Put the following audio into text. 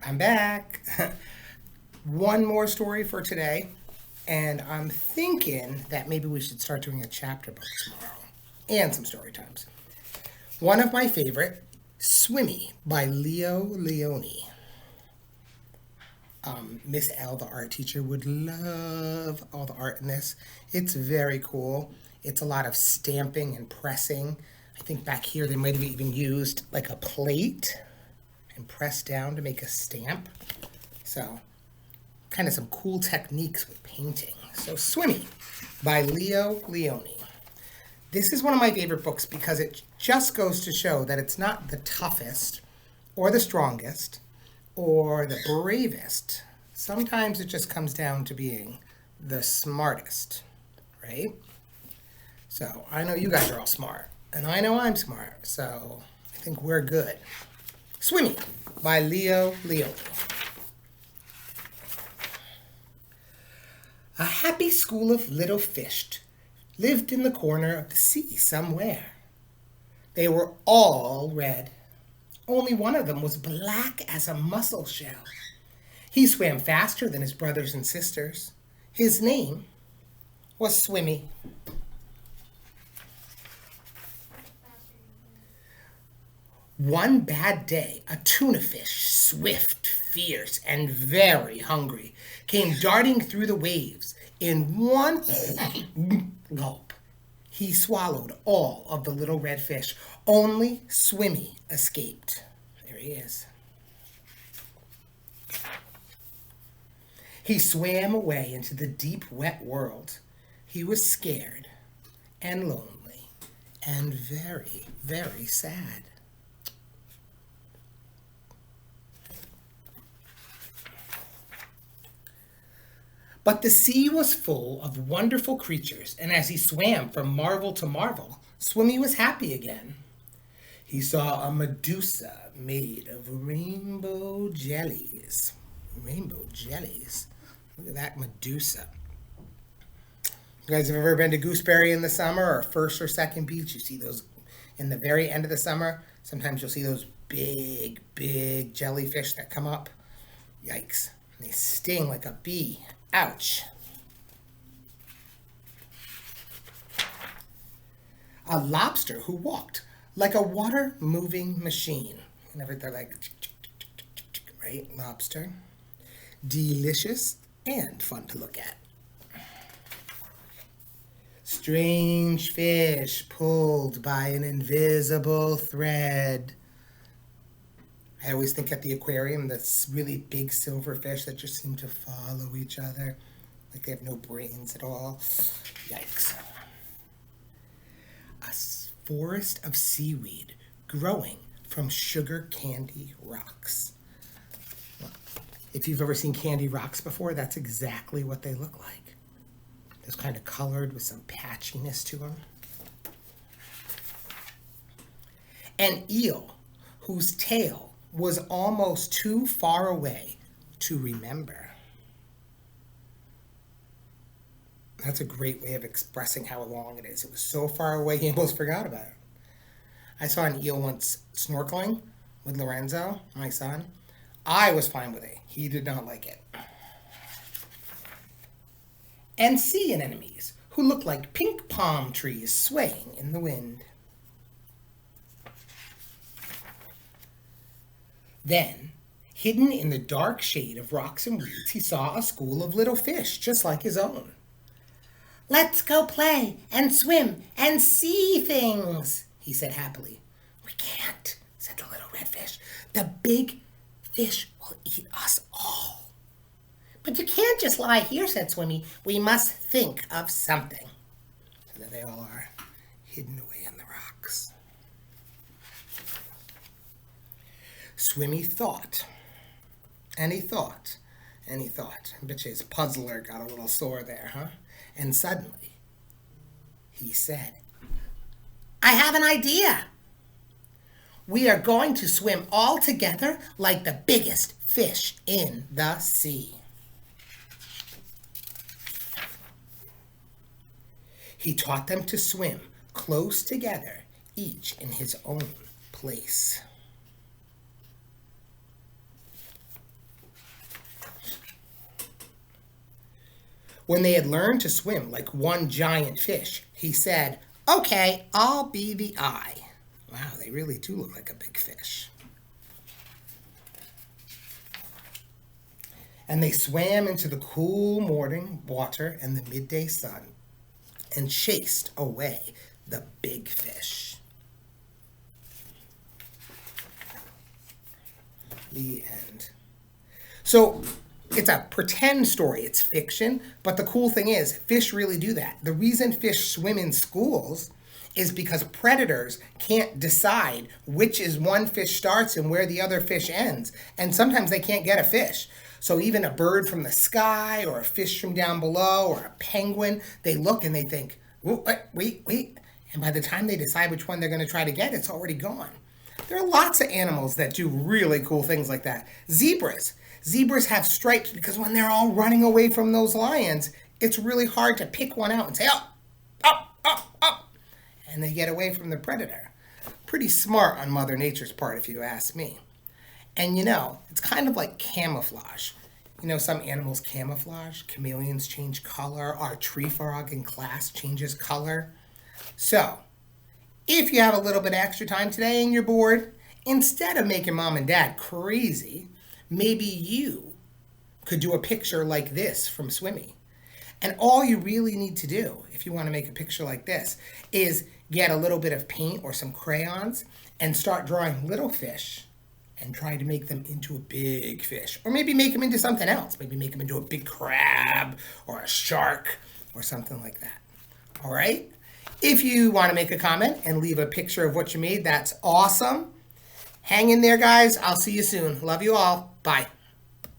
I'm back. One more story for today, and I'm thinking that maybe we should start doing a chapter book tomorrow and some story times. One of my favorite, Swimmy by Lionni. Miss L, the art teacher, would love all the art in this. It's very cool. It's a lot of stamping and pressing. I think back here they might have even used like a plate and pressed down to make a stamp. So, kind of some cool techniques with painting. So, Swimmy by Lionni. This is one of my favorite books because it just goes to show that it's not the toughest or the strongest or the bravest. Sometimes it just comes down to being the smartest, right? So I know you guys are all smart, and I know I'm smart, so I think we're good. Swimmy by Lionni. A happy school of little fish lived in the corner of the sea somewhere. They were all red. Only one of them was black as a mussel shell. He swam faster than his brothers and sisters. His name was Swimmy. One bad day, a tuna fish, swift, fierce, and very hungry, came darting through the waves. In one gulp, he swallowed all of the little red fish. Only Swimmy escaped. There he is. He swam away into the deep, wet world. He was scared and lonely and very, very sad. But the sea was full of wonderful creatures, and as he swam from marvel to marvel, Swimmy was happy again. He saw a Medusa made of rainbow jellies. Rainbow jellies? Look at that Medusa. You guys have ever been to Gooseberry in the summer or First or Second Beach? You see those in the very end of the summer. Sometimes you'll see those big, big jellyfish that come up. Yikes. And they sting like a bee. Ouch. A lobster who walked like a water moving machine. Whenever they're like, right? Lobster. Delicious and fun to look at. Strange fish pulled by an invisible thread. I always think at the aquarium, this really big silver fish that just seem to follow each other. Like they have no brains at all. Yikes. A forest of seaweed growing from sugar candy rocks. If you've ever seen candy rocks before, that's exactly what they look like. It's kind of colored with some patchiness to them. An eel whose tail was almost too far away to remember. That's a great way of expressing how long it is. It was so far away he almost forgot about it. I saw an eel once snorkeling with Lorenzo, my son. I was fine with it. He did not like it. And sea anemones who looked like pink palm trees swaying in the wind. Then, hidden in the dark shade of rocks and weeds, he saw a school of little fish just like his own. "Let's go play and swim and see things," he said happily. "We can't," said the little red fish. "The big fish will eat us all." "But you can't just lie here," said Swimmy. "We must think of something." So there they all are, hidden away in the rocks. Swimmy thought, and he thought, and he thought. I bet you his puzzler got a little sore there, huh? And suddenly, he said, "I have an idea. We are going to swim all together like the biggest fish in the sea." He taught them to swim close together, each in his own place. When they had learned to swim like one giant fish, he said, "Okay, I'll be the eye." Wow, they really do look like a big fish. And they swam into the cool morning water and the midday sun and chased away the big fish. The end. So it's a pretend story, it's fiction, but the cool thing is, fish really do that. The reason fish swim in schools is because predators can't decide which is one fish starts and where the other fish ends. And sometimes they can't get a fish. So even a bird from the sky or a fish from down below or a penguin, they look and they think, "Oh, wait. And by the time they decide which one they're going to try to get, it's already gone. There are lots of animals that do really cool things like that. Zebras. Zebras have stripes because when they're all running away from those lions, it's really hard to pick one out and say, "Up, up, up, up." And they get away from the predator. Pretty smart on Mother Nature's part, if you ask me. And it's kind of like camouflage. Some animals camouflage. Chameleons change color. Our tree frog in class changes color. So, if you have a little bit of extra time today and you're bored, instead of making mom and dad crazy, maybe you could do a picture like this from Swimmy. And all you really need to do, if you want to make a picture like this, is get a little bit of paint or some crayons and start drawing little fish and try to make them into a big fish. Or maybe make them into something else. Maybe make them into a big crab or a shark or something like that. All right? If you want to make a comment and leave a picture of what you made, that's awesome. Hang in there, guys. I'll see you soon. Love you all. Bye.